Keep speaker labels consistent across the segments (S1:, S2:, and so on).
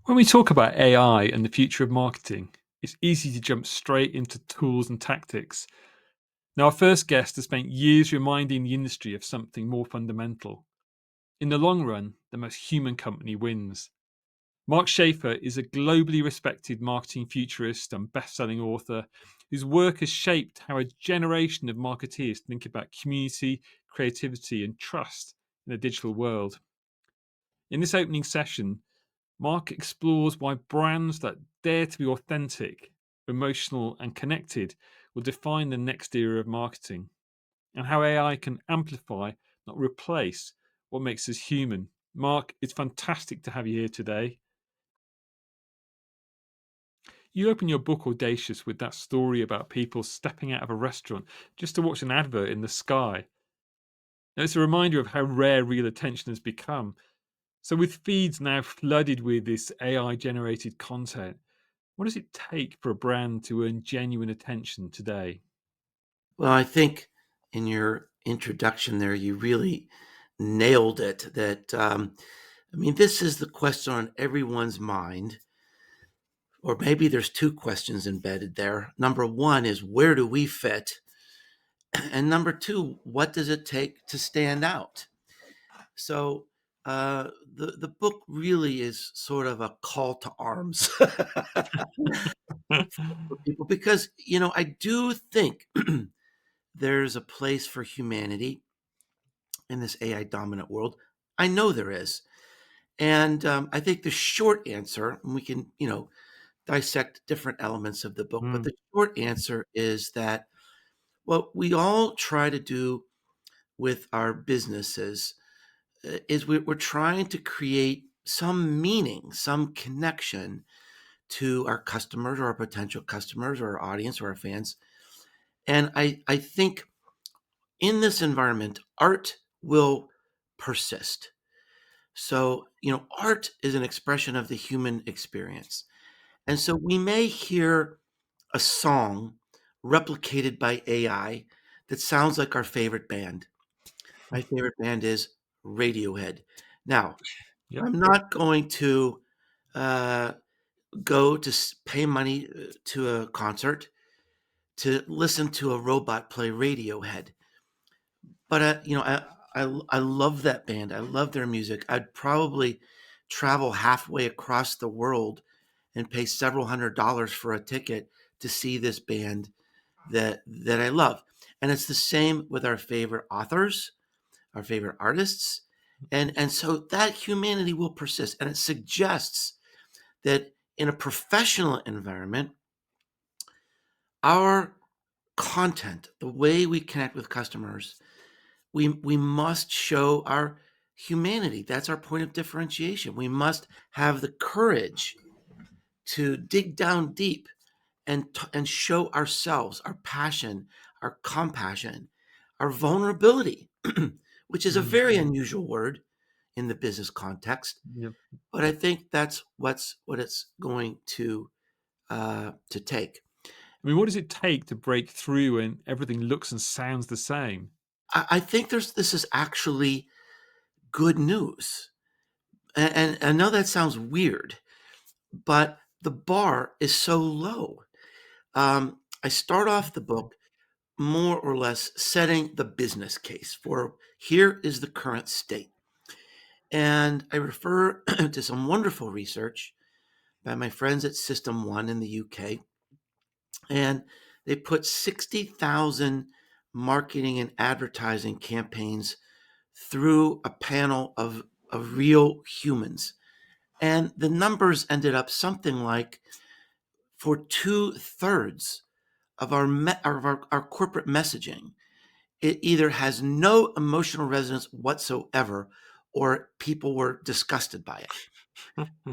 S1: When we talk about AI and the future of marketing, it's easy to jump straight into tools and tactics. Now, our first guest has spent years reminding the industry of something more fundamental. In the long run, the most human company wins. Mark Schaefer is a globally respected marketing futurist and best-selling author whose work has shaped how a generation of marketeers think about community, creativity, and trust in a digital world. In this opening session, Mark explores why brands that dare to be authentic, emotional, and connected will define the next era of marketing, and how AI can amplify, not replace, what makes us human. Mark, it's fantastic to have you here today. You open your book Audacious with that story about people stepping out of a restaurant just to watch an advert in the sky. Now, it's a reminder of how rare real attention has become. So, with feeds now flooded with this AI generated content, what does it take for a brand to earn genuine attention today?
S2: Well, I think in your introduction there, you really nailed it. This is the question on everyone's mind, or maybe there's two questions embedded there. Number one is, where do we fit? And number two, what does it take to stand out? So, the book really is sort of a call to arms for people because I do think there's a place for humanity in this AI dominant world. I know there is. And I think the short answer, and we can, dissect different elements of the book, but
S1: Mm,
S2: the short answer is that what we all try to do with our businesses is we're trying to create some meaning, some connection to our customers or our potential customers or our audience or our fans. And I think in this environment, art will persist. So, art is an expression of the human experience. And so we may hear a song replicated by AI that sounds like our favorite band. My favorite band is Radiohead. Now,
S1: yep.
S2: I'm not going to uh, go to pay money to a concert to listen to a robot play Radiohead. But I love that band. I love their music. I'd probably travel halfway across the world and pay several $100s for a ticket to see this band that I love. And it's the same with our favorite authors, our favorite artists. And so that humanity will persist. And it suggests that in a professional environment, our content, the way we connect with customers, we must show our humanity. That's our point of differentiation. We must have the courage to dig down deep and show ourselves, our passion, our compassion, our vulnerability, which is a
S1: Mm,
S2: very unusual word in the business context.
S1: yep.
S2: But I think that's what it's going to take.
S1: I mean, what does it take to break through when everything looks and sounds the same?
S2: I think this is actually good news, and I know that sounds weird, but the bar is so low. I start off the book more or less setting the business case for here is the current state. And I refer to some wonderful research by my friends at System One in the UK. And they put 60,000 marketing and advertising campaigns through a panel of real humans. And the numbers ended up something like for two-thirds of our corporate messaging, it either has no emotional resonance whatsoever or people were disgusted by it.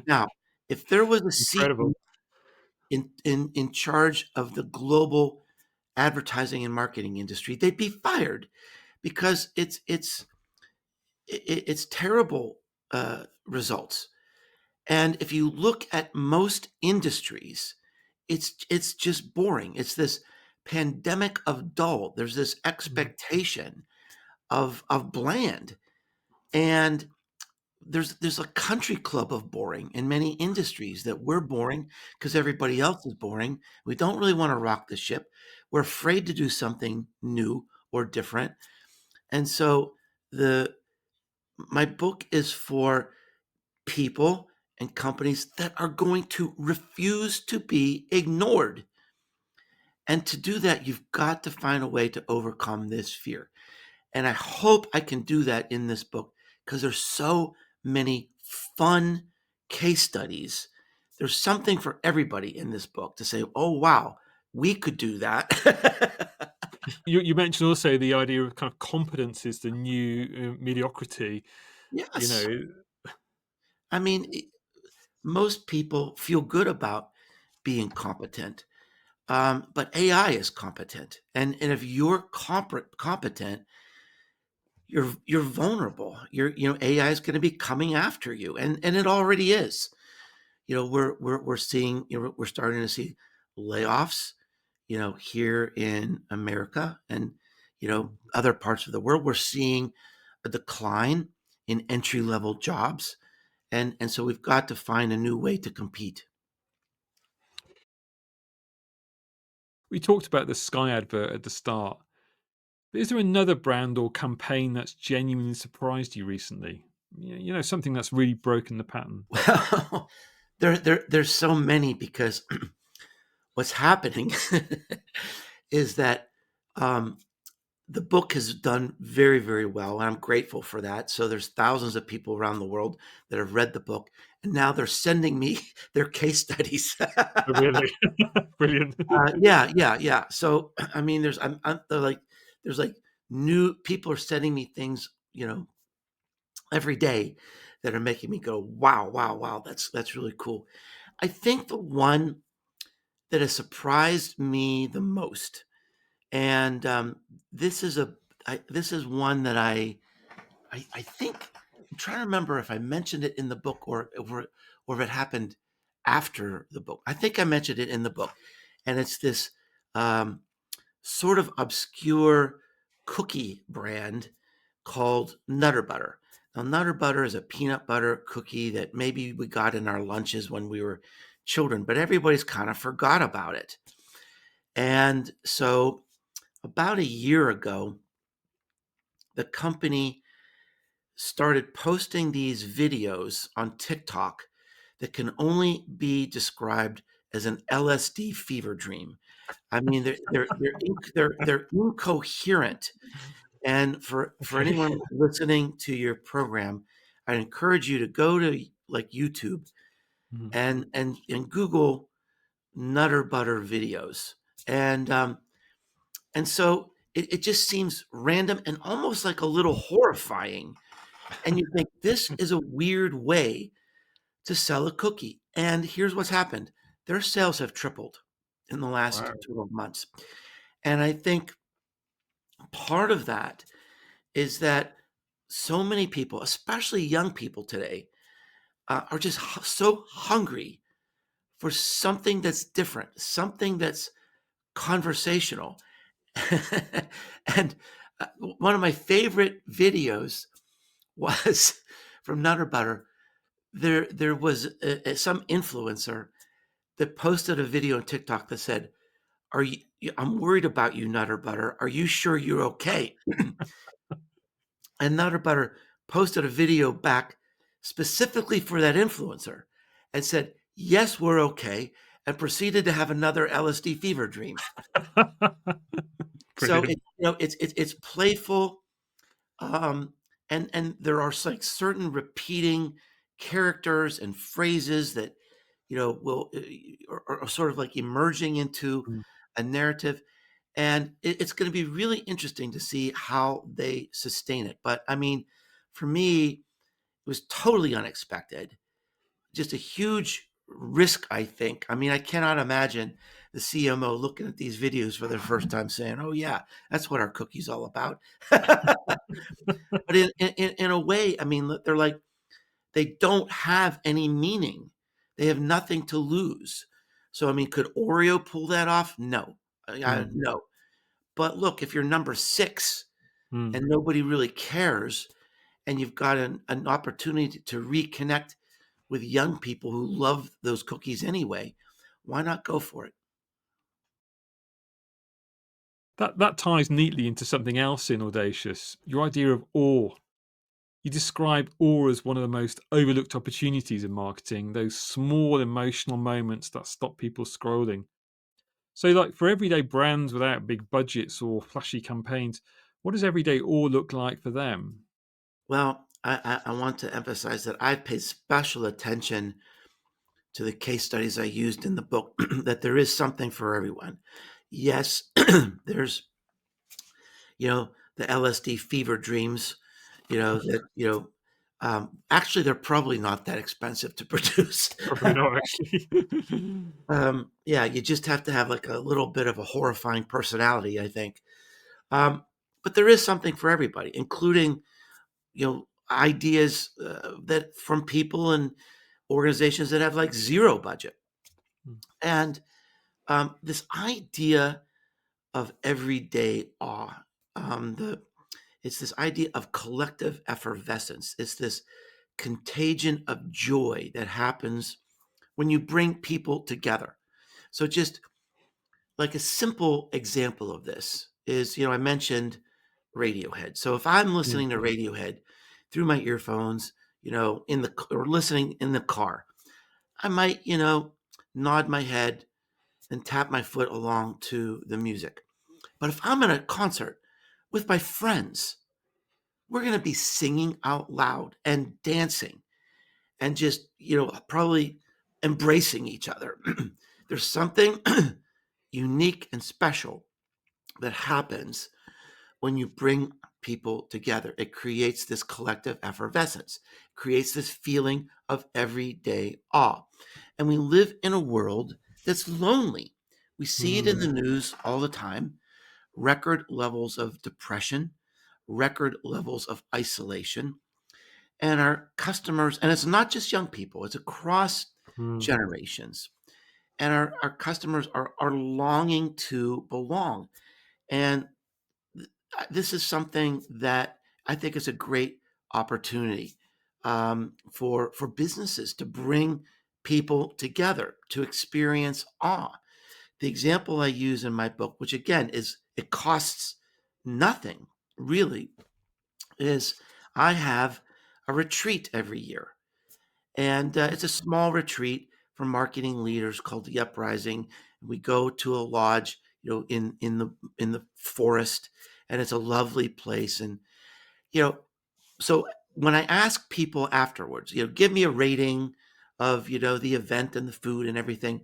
S2: Now, if there was a
S1: Incredible.
S2: CEO in charge of the global advertising and marketing industry, they'd be fired because it's terrible results. And if you look at most industries, it's just boring. It's this pandemic of dull. There's this
S1: Mm,
S2: expectation of bland. And there's a country club of boring in many industries that we're boring because everybody else is boring. We don't really want to rock the ship. We're afraid to do something new or different. And so the my book is for people and companies that are going to refuse to be ignored. And to do that, you've got to find a way to overcome this fear. And I hope I can do that in this book because there's so many fun case studies. There's something for everybody in this book to say, oh, wow, we could do that.
S1: You mentioned also the idea of kind of competence is the new mediocrity. You
S2: Yes.
S1: know,
S2: I mean, most people feel good about being competent, but AI is competent. And if you're competent, you're vulnerable. AI is going to be coming after you, and it already is. We're seeing, we're starting to see layoffs, here in America and, other parts of the world. We're seeing a decline in entry level jobs. And so we've got to find a new way to compete.
S1: we talked about the Sky advert at the start. But is there another brand or campaign that's genuinely surprised you recently? Something that's really broken the pattern.
S2: Well, there's so many because what's happening is that um, the book has done very, very well, and I'm grateful for that. So there's thousands of people around the world that have read the book, and now they're sending me their case studies.
S1: Oh, really? Brilliant.
S2: Yeah, yeah, yeah. So I mean, there's like new people are sending me things, every day that are making me go, wow, wow, wow. That's really cool. I think the one that has surprised me the most, and this is this is one that I think I'm trying to remember if I mentioned it in the book or if it happened after the book. I think I mentioned it in the book, and it's this um, sort of obscure cookie brand called Nutter Butter. Now, Nutter Butter is a peanut butter cookie that maybe we got in our lunches when we were children, but everybody's kind of forgot about it. And so, about a year ago, the company started posting these videos on TikTok that can only be described as an LSD fever dream. I mean, they're incoherent. And for
S1: Okay.
S2: anyone listening to your program, I encourage you to go to like YouTube
S1: Mhm.
S2: and Google Nutter Butter videos. And and so it just seems random and almost like a little horrifying. And you think this is a weird way to sell a cookie. And here's what's happened. Their sales have tripled in the last
S1: Wow.
S2: 12 months. And I think part of that is that so many people, especially young people today, are just so hungry for something that's different, something that's conversational. And one of my favorite videos was from Nutter Butter. There was some influencer that posted a video on TikTok that said, "Are you? I'm worried about you, Nutter Butter. Are you sure you're okay?" And Nutter Butter posted a video back specifically for that influencer and said, "Yes, we're okay," and proceeded to have another LSD fever dream. So
S1: Brilliant.
S2: it's playful, um, and there are like certain repeating characters and phrases that will are sort of like emerging into
S1: Mm.
S2: a narrative, and it's going to be really interesting to see how they sustain it. But I mean, for me, it was totally unexpected, just a huge risk, I think. I mean, I cannot imagine the CMO looking at these videos for the first time saying, "Oh yeah, that's what our cookie's all about." But in a way, I mean, they're like they don't have any meaning. They have nothing to lose. So I mean, could Oreo pull that off? No.
S1: Mm.
S2: No. But look, if you're number 6
S1: Mm.
S2: and nobody really cares, and you've got an opportunity to reconnect with young people who love those cookies anyway, why not go for it?
S1: That ties neatly into something else in Audacious, your idea of awe. You describe awe as one of the most overlooked opportunities in marketing, those small emotional moments that stop people scrolling. So, like for everyday brands without big budgets or flashy campaigns, what does everyday awe look like for them?
S2: Well, I want to emphasize that I paid special attention to the case studies I used in the book, that there is something for everyone. Yes, there's, the LSD fever dreams, actually, they're probably not that expensive to produce.
S1: Probably not, actually.
S2: Yeah, you just have to have like a little bit of a horrifying personality, I think. Um, but there is something for everybody, including, ideas that from people and organizations that have like zero budget. And this idea of everyday awe, it's this idea of collective effervescence. It's this contagion of joy that happens when you bring people together. So just like a simple example of this is, I mentioned Radiohead. So if I'm
S1: Mm,
S2: listening to Radiohead through my earphones, or listening in the car, I might, nod my head and tap my foot along to the music. But if I'm at a concert with my friends, we're going to be singing out loud and dancing and just, probably embracing each other. There's something unique and special that happens when you bring people together. It creates this collective effervescence, creates this feeling of everyday awe. And we live in a world that's lonely. We see it in
S1: mm,
S2: the news all the time, record levels of depression, record levels of isolation. And our customers, and it's not just young people, it's across
S1: mm,
S2: generations. And our customers are longing to belong. And this is something that I think is a great opportunity for businesses to bring people together to experience awe. The example I use in my book, which again is it costs nothing really, is I have a retreat every year, and it's a small retreat for marketing leaders called the Uprising. We go to a lodge, in the forest, and it's a lovely place. And you know, so when I ask people afterwards, give me a rating of the event and the food and everything,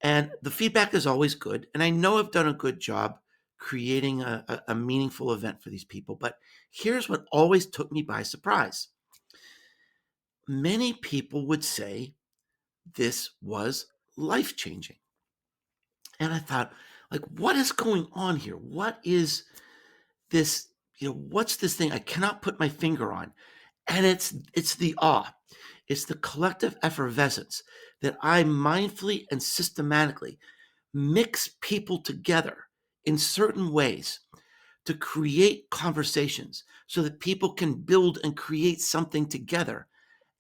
S2: and the feedback is always good. And I know I've done a good job creating a meaningful event for these people. But here's what always took me by surprise: many people would say this was life changing. And I thought, like, what is going on here? What is this? What's this thing I cannot put my finger on? And it's the awe. It's the collective effervescence that I mindfully and systematically mix people together in certain ways to create conversations so that people can build and create something together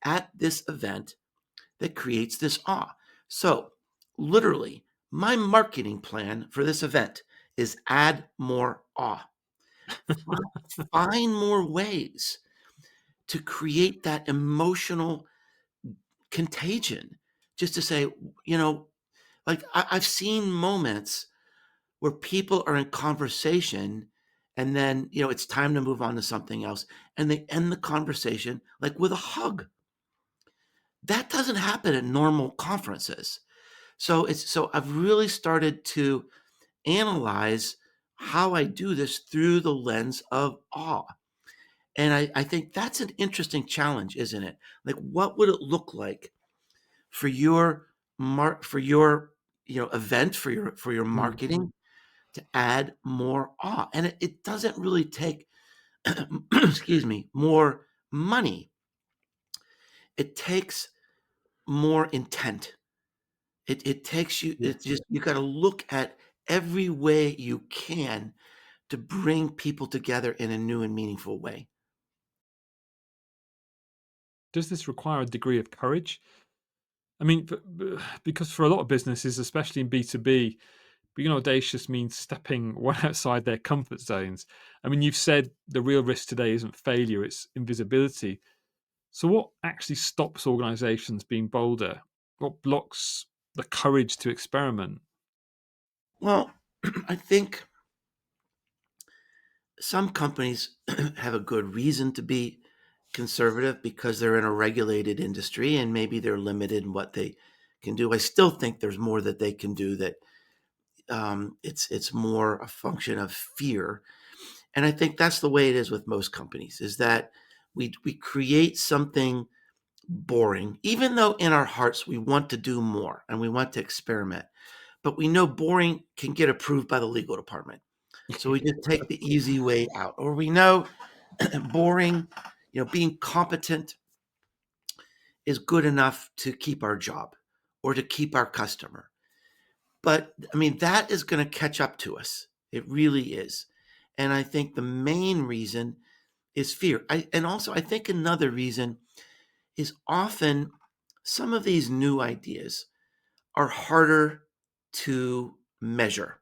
S2: at this event that creates this awe. So, literally, my marketing plan for this event is add more awe. Find more ways to create that emotional contagion. Just to say, you know, like I've seen moments where people are in conversation and then, it's time to move on to something else. And they end the conversation like with a hug. That doesn't happen at normal conferences. So I've really started to analyze how I do this through the lens of awe. And I think that's an interesting challenge, isn't it? Like, what would it look like for your for your event, for your
S1: mm.
S2: marketing, to add more awe? And it doesn't really take excuse me, more money. It takes more intent. It takes you,
S1: Yeah.
S2: it's just, you got to look at every way you can to bring people together in a new and meaningful way.
S1: Does this require a degree of courage? I mean, because for a lot of businesses, especially in B2B, being audacious means stepping one outside their comfort zones. I mean, you've said the real risk today isn't failure, it's invisibility. So, what actually stops organizations being bolder? What blocks the courage to experiment?
S2: Well, I think some companies have a good reason to be conservative because they're in a regulated industry and maybe they're limited in what they can do. I still think there's more that they can do that it's more a function of fear. And I think that's the way it is with most companies is that we create something boring, even though in our hearts we want to do more and we want to experiment. But we know boring can get approved by the legal department. So we just take the easy way out. Or we know boring, being competent is good enough to keep our job or to keep our customer. But I mean, that is going to catch up to us. It really is. And I think the main reason is fear. And also, I think another reason is often some of these new ideas are harder to measure.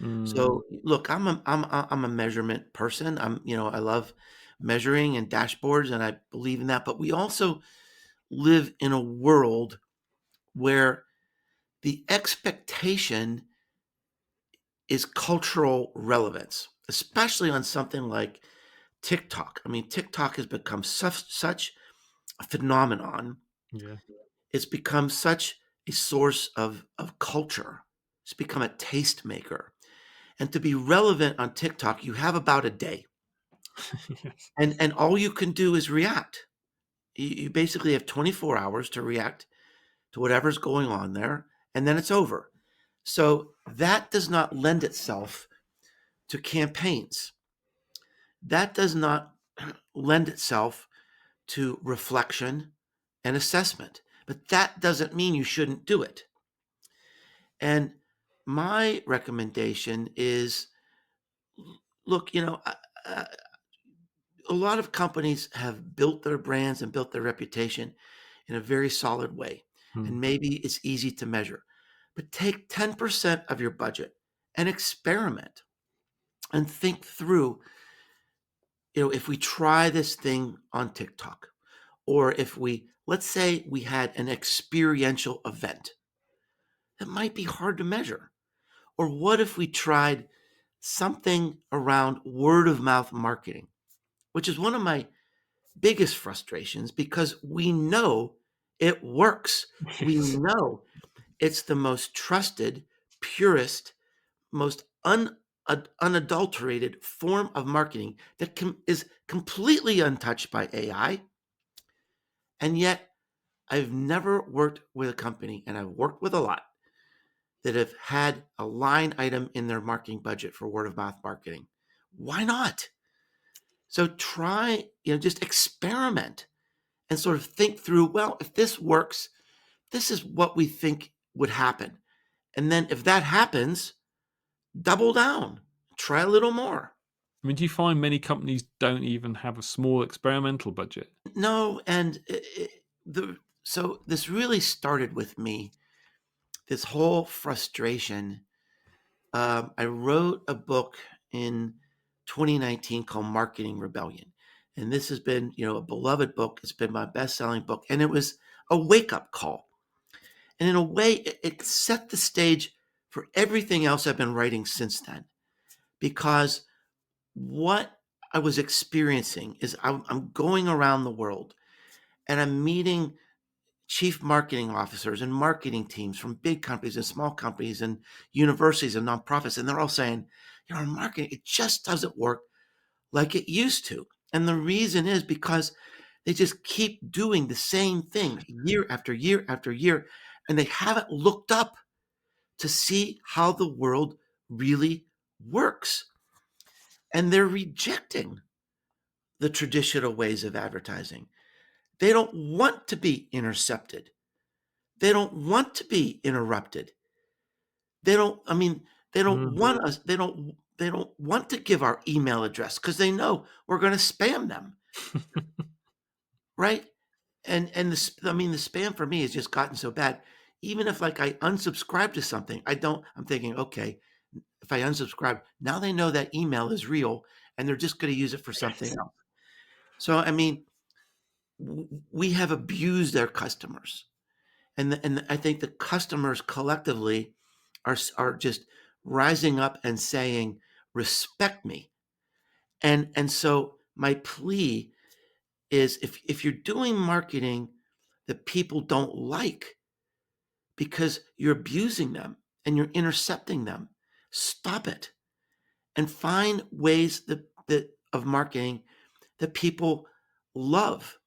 S1: Mm,
S2: So look, I'm a measurement person. I love measuring and dashboards, and I believe in that. But we also live in a world where the expectation is cultural relevance, especially on something like TikTok. I mean, TikTok has become such a phenomenon.
S1: yeah.
S2: It's become such a source of culture. It's become a tastemaker. And to be relevant on TikTok, you have about a day.
S1: Yes.
S2: And all you can do is react. You basically have 24 hours to react to whatever's going on there, and then it's over. So that does not lend itself to campaigns. That does not lend itself to reflection and assessment. But that doesn't mean you shouldn't do it. And my recommendation is look, a lot of companies have built their brands and built their reputation in a very solid way.
S1: Mm.
S2: And maybe it's easy to measure. But take 10% of your budget and experiment and think through, if we try this thing on TikTok, or if let's say we had an experiential event that might be hard to measure. Or what if we tried something around word of mouth marketing, which is one of my biggest frustrations because we know it works. We
S1: Yes.
S2: know it's the most trusted, purest, most unadulterated form of marketing that is completely untouched by AI. And yet, I've never worked with a company, and I've worked with a lot, that have had a line item in their marketing budget for word of mouth marketing. Why not? So try, just experiment and sort of think through, well, if this works, this is what we think would happen. And then if that happens, double down, try a little more.
S1: I mean, do you find many companies don't even have a small experimental budget?
S2: No, and so this really started with me, this whole frustration. I wrote a book in 2019 called Marketing Rebellion. And this has been, a beloved book. It's been my best-selling book. And it was a wake-up call. And in a way, it set the stage for everything else I've been writing since then. Because what I was experiencing is I'm going around the world and I'm meeting chief marketing officers and marketing teams from big companies and small companies and universities and nonprofits. And they're all saying, marketing, it just doesn't work like it used to. And the reason is because they just keep doing the same thing year after year after year. And they haven't looked up to see how the world really works. And they're rejecting the traditional ways of advertising. They don't want to be intercepted. They don't want to be interrupted. They don't, I mean, they don't
S1: Mm.
S2: want us, they don't want to give our email address because they know we're going to spam them, right? I mean, the spam for me has just gotten so bad. Even if like I unsubscribe to something, I'm thinking, okay, if I unsubscribe, now they know that email is real and they're just going to use it for something
S1: Yes.
S2: else. So, I mean, we have abused our customers. And I think the customers collectively are just rising up and saying, respect me. And so my plea is if you're doing marketing that people don't like because you're abusing them and you're intercepting them, stop it and find ways that of marketing that people love.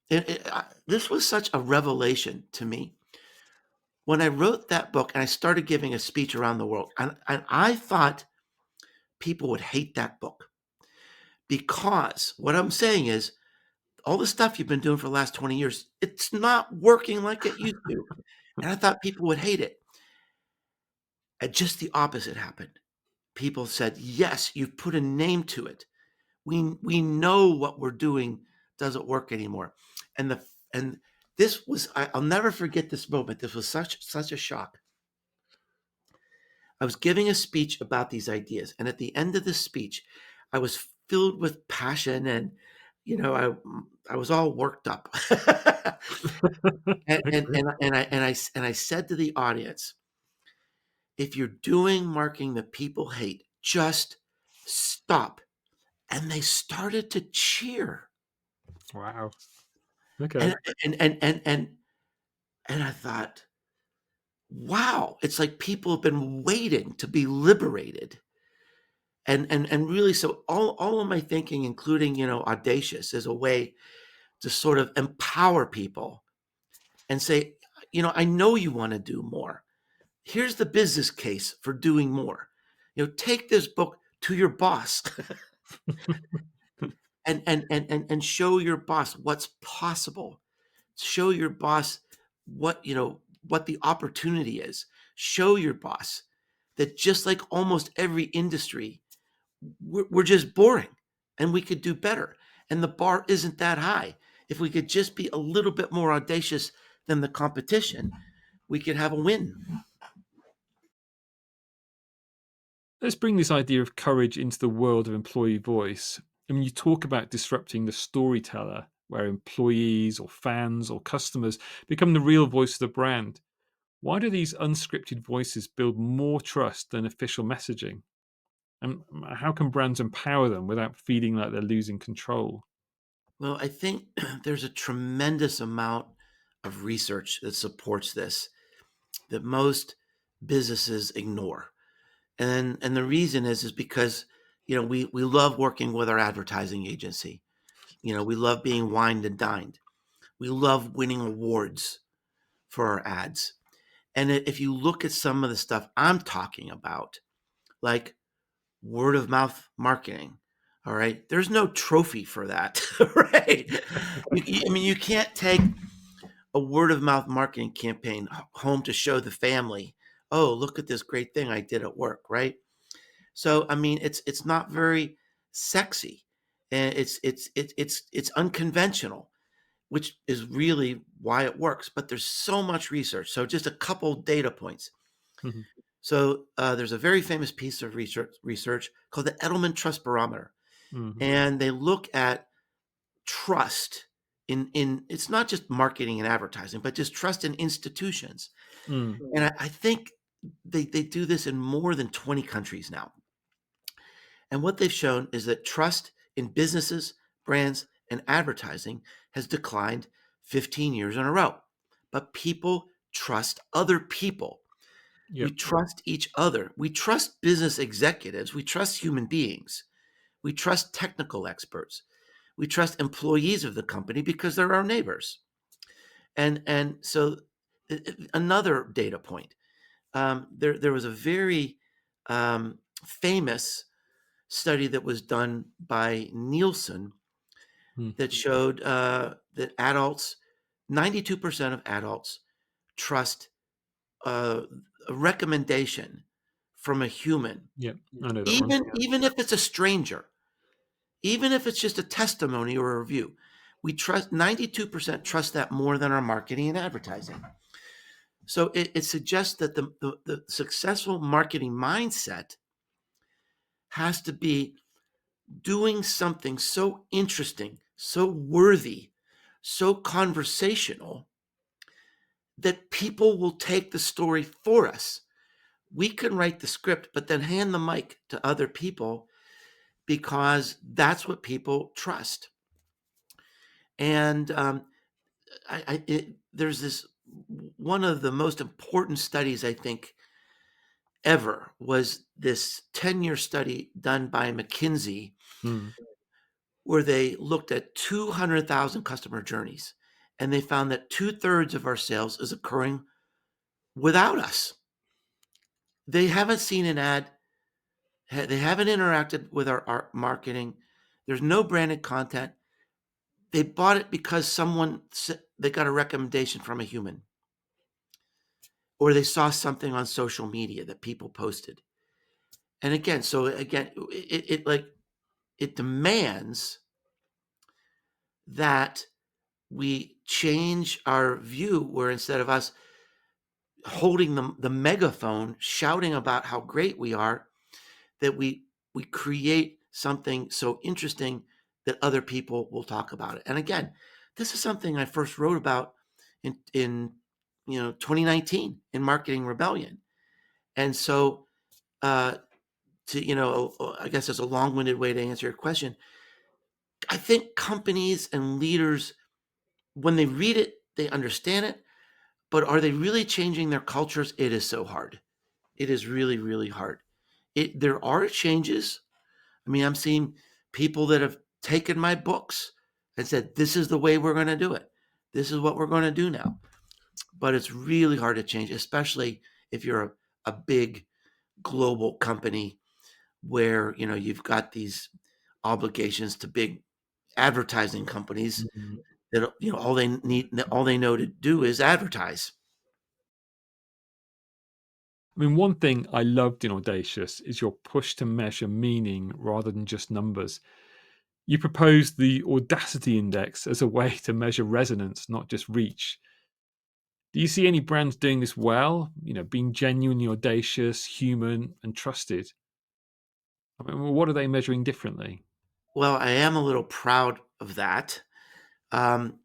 S2: This was such a revelation to me when I wrote that book and I started giving a speech around the world. And I thought people would hate that book because what I'm saying is all the stuff you've been doing for the last 20 years, it's not working like it used to. And I thought people would hate it. And just the opposite happened. People said, yes, you've put a name to it. We know what we're doing doesn't work anymore. And this was I'll never forget this moment. This was such a shock. I was giving a speech about these ideas, and at the end of the speech, I was filled with passion, and I was all worked up.
S1: Okay.
S2: And I said to the audience, if you're doing marketing that people hate, just stop. And they started to cheer.
S1: Wow. Okay.
S2: And and and and and, and I thought, wow, it's like people have been waiting to be liberated. And really, so all of my thinking, including, Audacious, is a way to sort of empower people and say, I know you want to do more. Here's the business case for doing more. Take this book to your boss and show your boss what's possible. Show your boss what the opportunity is. Show your boss that just like almost every industry, we're just boring and we could do better. And the bar isn't that high. If we could just be a little bit more audacious than the competition, we could have a win.
S1: Let's bring this idea of courage into the world of employee voice. I mean, you talk about disrupting the storyteller, where employees or fans or customers become the real voice of the brand. Why do these unscripted voices build more trust than official messaging? And how can brands empower them without feeling like they're losing control?
S2: Well, I think there's a tremendous amount of research that supports this that most businesses ignore. And the reason is because we love working with our advertising agency. We love being wined and dined. We love winning awards for our ads. And if you look at some of the stuff I'm talking about, like word of mouth marketing, all right, there's no trophy for that, right? I mean, you can't take a word of mouth marketing campaign home to show the family, oh, look at this great thing I did at work, right? So I mean, it's not very sexy, and it's unconventional, which is really why it works. But there's so much research. So just a couple data points.
S1: Mhm.
S2: So there's a very famous piece of research called the Edelman Trust Barometer,
S1: Mhm.
S2: and they look at trust in it's not just marketing and advertising, but just trust in institutions.
S1: Mm.
S2: And I think they do this in more than 20 countries now. And what they've shown is that trust in businesses, brands, and advertising has declined 15 years in a row. But people trust other people. We
S1: Yep.
S2: trust each other. We trust business executives. We trust human beings. We trust technical experts. We trust employees of the company because they're our neighbors. And so another data point. There was a very famous study that was done by Nielsen
S1: Mm.
S2: that showed that 92% of adults trust uh, a recommendation from a human,
S1: Yep. I know that one.
S2: even if it's a stranger, even if it's just a testimony or a review. we trust 92% trust that more than our marketing and advertising. So it suggests that the successful marketing mindset has to be doing something so interesting, so worthy, so conversational that people will take the story for us. We can write the script, but then hand the mic to other people because that's what people trust. And there's this one of the most important studies I think ever was this 10-year study done by McKinsey
S1: Mm.
S2: where they looked at 200,000 customer journeys and they found that two-thirds of our sales is occurring without us. They haven't seen an ad, they haven't interacted with our marketing. There's no branded content. They bought it because they got a recommendation from a human or they saw something on social media that people posted. And again, it demands that we change our view where instead of us holding the megaphone shouting about how great we are, that we create something so interesting that other people will talk about it. And again, this is something I first wrote about in 2019 in Marketing Rebellion. And so I guess it's a long-winded way to answer your question. I think companies and leaders, when they read it, they understand it, but are they really changing their cultures? It is so hard. It is really, really hard. There are changes. I mean, I'm seeing people that have taken my books and said, this is the way we're going to do it. This is what we're going to do now. But it's really hard to change, especially if you're a big global company where, you've got these obligations to big advertising companies
S1: Mhm.
S2: that, all they know to do is advertise.
S1: I mean, one thing I loved in Audacious is your push to measure meaning rather than just numbers. You proposed the Audacity Index as a way to measure resonance, not just reach. Do you see any brands doing this well? Being genuinely audacious, human, and trusted? I mean, well, what are they measuring differently?
S2: Well, I am a little proud of that um,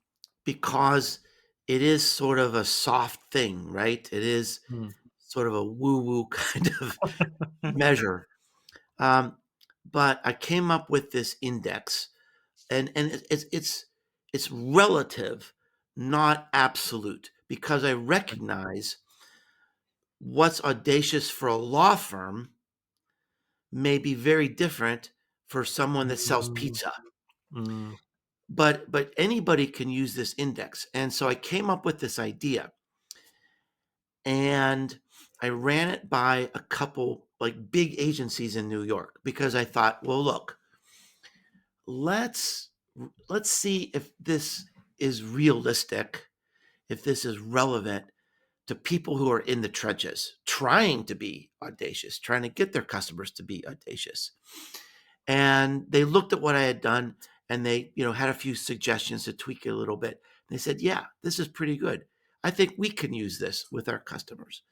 S2: because it is sort of a soft thing, right? It is
S1: Mm.
S2: sort of a woo woo kind of measure. Um, but I came up with this index, and it's relative, not absolute, because I recognize what's audacious for a law firm may be very different for someone that sells
S1: Mm,
S2: pizza.
S1: mm,
S2: But anybody can use this index. And so I came up with this idea and I ran it by a couple like big agencies in New York because I thought, well, look, let's let's see if this is realistic, if this is relevant to people who are in the trenches, trying to be audacious, trying to get their customers to be audacious. And they looked at what I had done and they, had a few suggestions to tweak it a little bit. They said, "Yeah, this is pretty good. I think we can use this with our customers."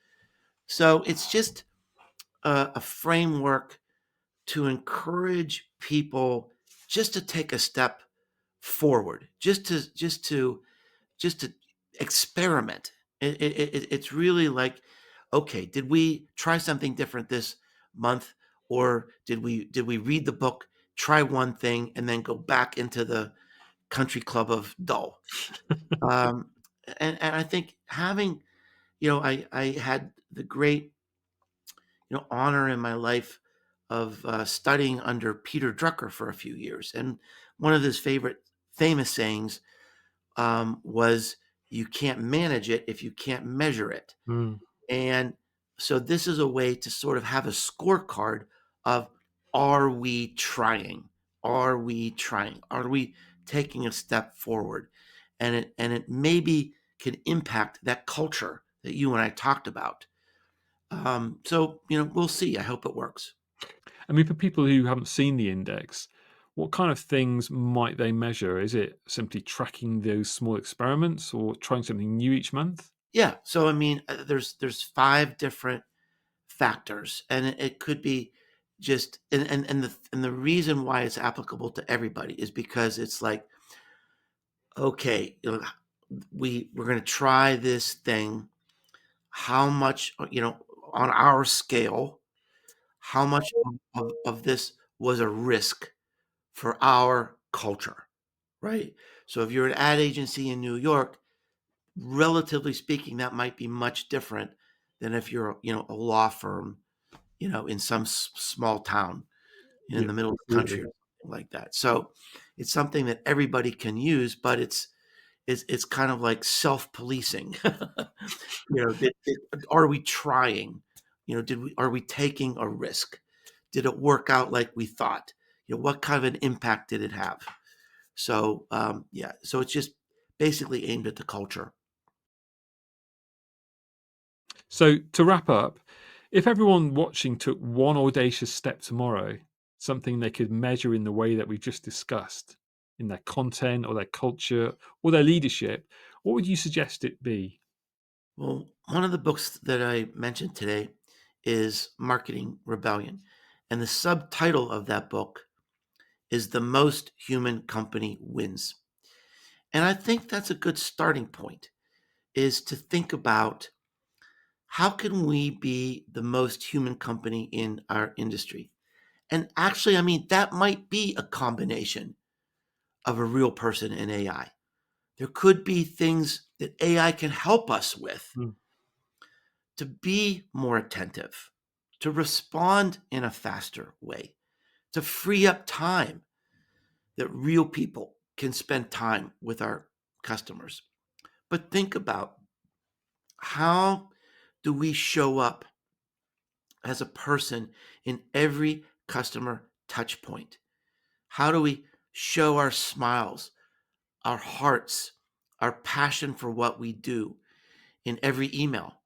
S2: So it's just a framework to encourage people just to take a step forward, just to experiment. It's really like, okay, did we try something different this month, or did we read the book, try one thing, and then go back into the country club of dull? Um, and I think having, I had the great, honor in my life of studying under Peter Drucker for a few years, and one of his favorite famous sayings was you can't manage it if you can't measure it.
S1: mm.
S2: And so this is a way to sort of have a scorecard of are we trying? Are we trying? Are we taking a step forward? And it maybe can impact that culture that you and I talked about. So we'll see. I hope it works.
S1: I mean, for people who haven't seen the index, What kind of things might they measure? Is it simply tracking those small experiments or trying something new each month?
S2: Yeah. So I mean, there's 5 different factors, and it could be just and the reason why it's applicable to everybody is because it's like, okay, we're going to try this thing. How much, on our scale, how much of this was a risk for our culture, right? So if you're an ad agency in New York, relatively speaking, that might be much different than if you're, a law firm, in some small town in
S1: Yeah,
S2: the middle of the country
S1: absolutely.
S2: or something like that. So it's something that everybody can use, but it's kind of like self-policing. Are we trying? Are we taking a risk? Did it work out like we thought? What kind of an impact did it have? So yeah, so it's just basically aimed at the culture.
S1: So, to wrap up, if everyone watching took one audacious step tomorrow, something they could measure in the way that we've just discussed, in their content or their culture or their leadership, what would you suggest it be?
S2: Well, one of the books that I mentioned today is Marketing Rebellion. And the subtitle of that book is The Most Human Company Wins. And I think that's a good starting point, is to think about how can we be the most human company in our industry? And actually, I mean, that might be a combination of a real person and AI. There could be things that AI can help us with
S1: Mm.
S2: to be more attentive, to respond in a faster way, to free up time that real people can spend time with our customers. But think about, how do we show up as a person in every customer touch point? How do we show our smiles, our hearts, our passion for what we do in every email,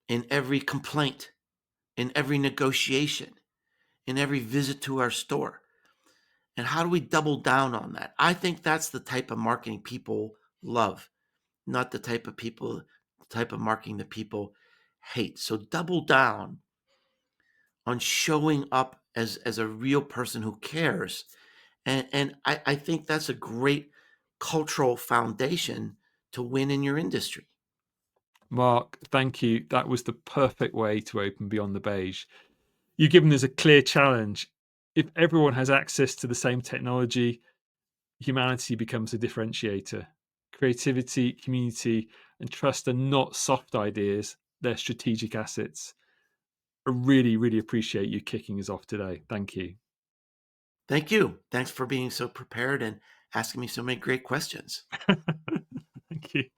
S2: in every complaint, in every negotiation, in every visit to our store? And how do we double down on that? I think that's the type of marketing people love, not the type of marketing that people hate. So double down on showing up as a real person who cares. And I think that's a great cultural foundation to win in your industry.
S1: Mark, thank you. That was the perfect way to open Beyond the Beige. You've given us a clear challenge. If everyone has access to the same technology, humanity becomes a differentiator. Creativity, community, and trust are not soft ideas, they're strategic assets. I really, really appreciate you kicking us off today. Thank you.
S2: Thank you. Thanks for being so prepared and asking me so many great questions.
S1: Thank you.